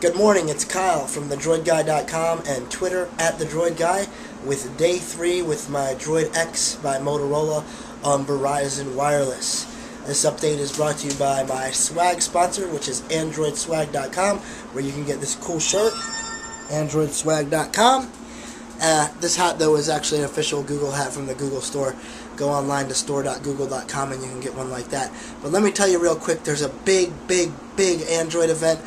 Good morning, it's Kyle from thedroidguy.com and Twitter @thedroidguy with day 3 with my Droid X by Motorola on Verizon Wireless. This update is brought to you by my swag sponsor, which is androidswag.com, where you can get this cool shirt, androidswag.com. This hat, though, is actually an official Google hat from the Google store. Go online to store.google.com and you can get one like that. But let me tell you real quick, there's a big Android event.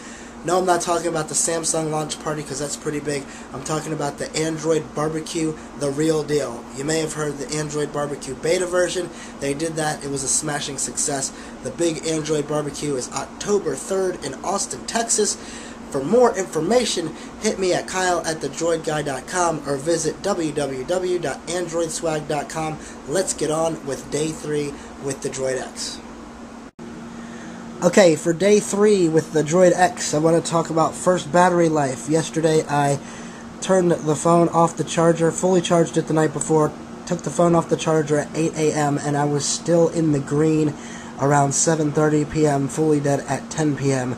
No, I'm not talking about the Samsung launch party because that's pretty big. I'm talking about the Android Barbecue, the real deal. You may have heard the Android Barbecue beta version. They did that. It was a smashing success. The big Android Barbecue is October 3rd in Austin, Texas. For more information, hit me at kyle@thedroidguy.com or visit www.androidswag.com. Let's get on with day 3 with the Droid X. Okay, for day 3 with the Droid X, I want to talk about first battery life. Yesterday I turned the phone off the charger, fully charged it the night before, took the phone off the charger at 8 a.m. and I was still in the green around 7:30 p.m., fully dead at 10 p.m.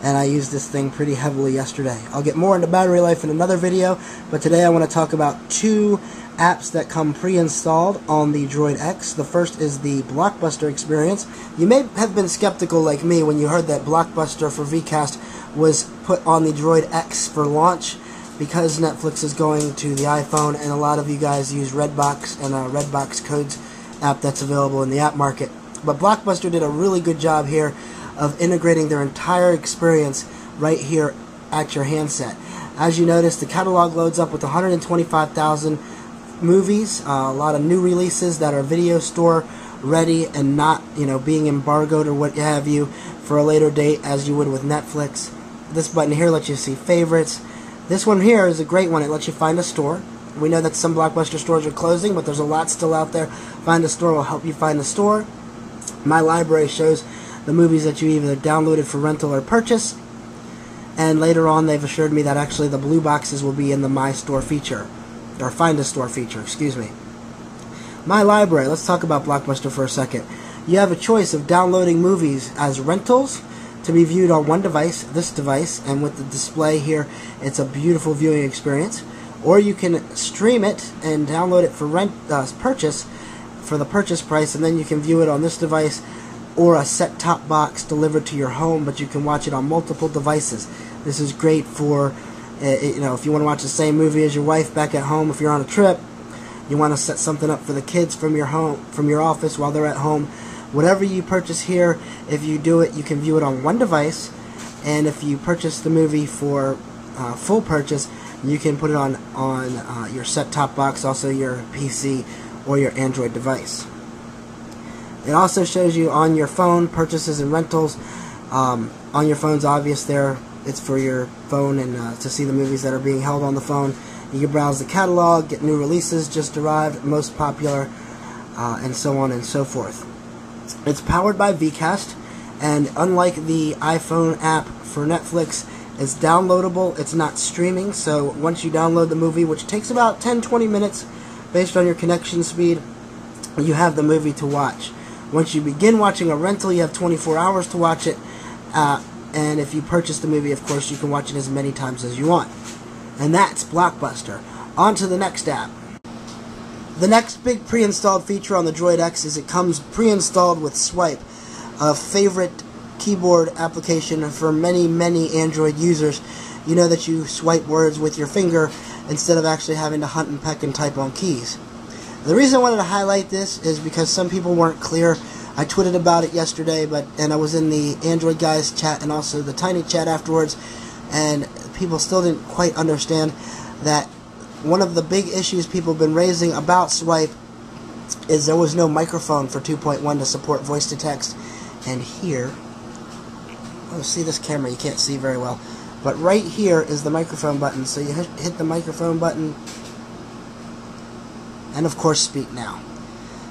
and I used this thing pretty heavily yesterday. I'll get more into battery life in another video, but today I want to talk about 2 apps that come pre-installed on the Droid X. The first is the Blockbuster experience. You may have been skeptical like me when you heard that Blockbuster for Vcast was put on the Droid X for launch because Netflix is going to the iPhone and a lot of you guys use Redbox and Redbox Codes app that's available in the app market. But Blockbuster did a really good job here of integrating their entire experience right here at your handset. As you notice, the catalog loads up with 125,000 movies, a lot of new releases that are video store ready and not, being embargoed or what have you for a later date as you would with Netflix. This button here lets you see favorites. This one here is a great one. It lets you find a store. We know that some Blockbuster stores are closing, but there's a lot still out there. Find a store will help you find a store. My library shows the movies that you either downloaded for rental or purchase, and later on they've assured me that actually the blue boxes will be in the My Store feature, or Find a Store feature, excuse me. My library, let's talk about Blockbuster for a second. You have a choice of downloading movies as rentals to be viewed on one device, this device, and with the display here, it's a beautiful viewing experience. Or you can stream it and download it for purchase, for the purchase price, and then you can view it on this device or a set-top box delivered to your home, but you can watch it on multiple devices. This is great for, if you want to watch the same movie as your wife back at home, if you're on a trip, you want to set something up for the kids from your home, from your office while they're at home. Whatever you purchase here, if you do it, you can view it on one device, and if you purchase the movie for full purchase, you can put it on your set-top box, also your PC or your Android device. It also shows you on your phone purchases and rentals. On your phone's obvious there. It's for your phone and to see the movies that are being held on the phone. You can browse the catalog, get new releases just arrived, most popular, and so on and so forth. It's powered by Vcast, and unlike the iPhone app for Netflix, it's downloadable. It's not streaming, so once you download the movie, which takes about 10-20 minutes based on your connection speed, you have the movie to watch. Once you begin watching a rental, you have 24 hours to watch it, and if you purchase the movie, of course, you can watch it as many times as you want. And that's Blockbuster. On to the next app. The next big pre-installed feature on the Droid X is it comes pre-installed with Swype, a favorite keyboard application for many Android users. You know that you swipe words with your finger instead of actually having to hunt and peck and type on keys. The reason I wanted to highlight this is because some people weren't clear. I tweeted about it yesterday, and I was in the Android Guys chat and also the Tiny chat afterwards, and people still didn't quite understand that one of the big issues people have been raising about Swype is there was no microphone for 2.1 to support voice to text. And here, see this camera, you can't see very well, but right here is the microphone button. So you hit the microphone button, and of course speak now.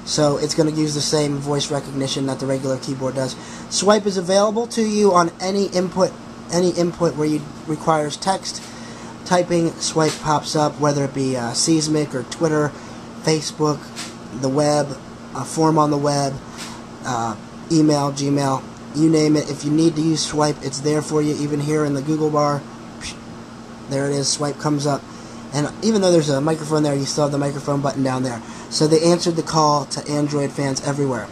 So it's going to use the same voice recognition that the regular keyboard does. Swype is available to you on any input where you requires text. Typing, Swype pops up, whether it be Seismic or Twitter, Facebook, the web, a form on the web, email, Gmail, you name it. If you need to use Swype, it's there for you, even here in the Google bar. There it is. Swype comes up. And even though there's a microphone there, you still have the microphone button down there. So they answered the call to Android fans everywhere.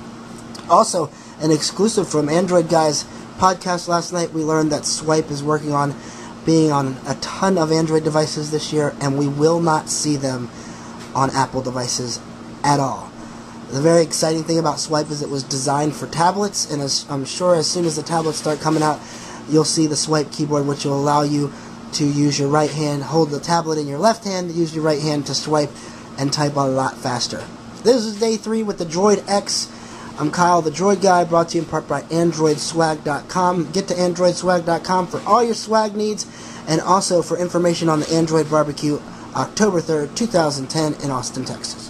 Also, an exclusive from Android Guy's podcast last night, we learned that Swype is working on being on a ton of Android devices this year, and we will not see them on Apple devices at all. The very exciting thing about Swype is it was designed for tablets, and I'm sure as soon as the tablets start coming out, you'll see the Swype keyboard, which will allow you to use your right hand, hold the tablet in your left hand, use your right hand to swipe, and type a lot faster. This is day 3 with the Droid X. I'm Kyle, the Droid Guy, brought to you in part by AndroidSwag.com. Get to AndroidSwag.com for all your swag needs, and also for information on the Android Barbecue, October 3rd, 2010 in Austin, Texas.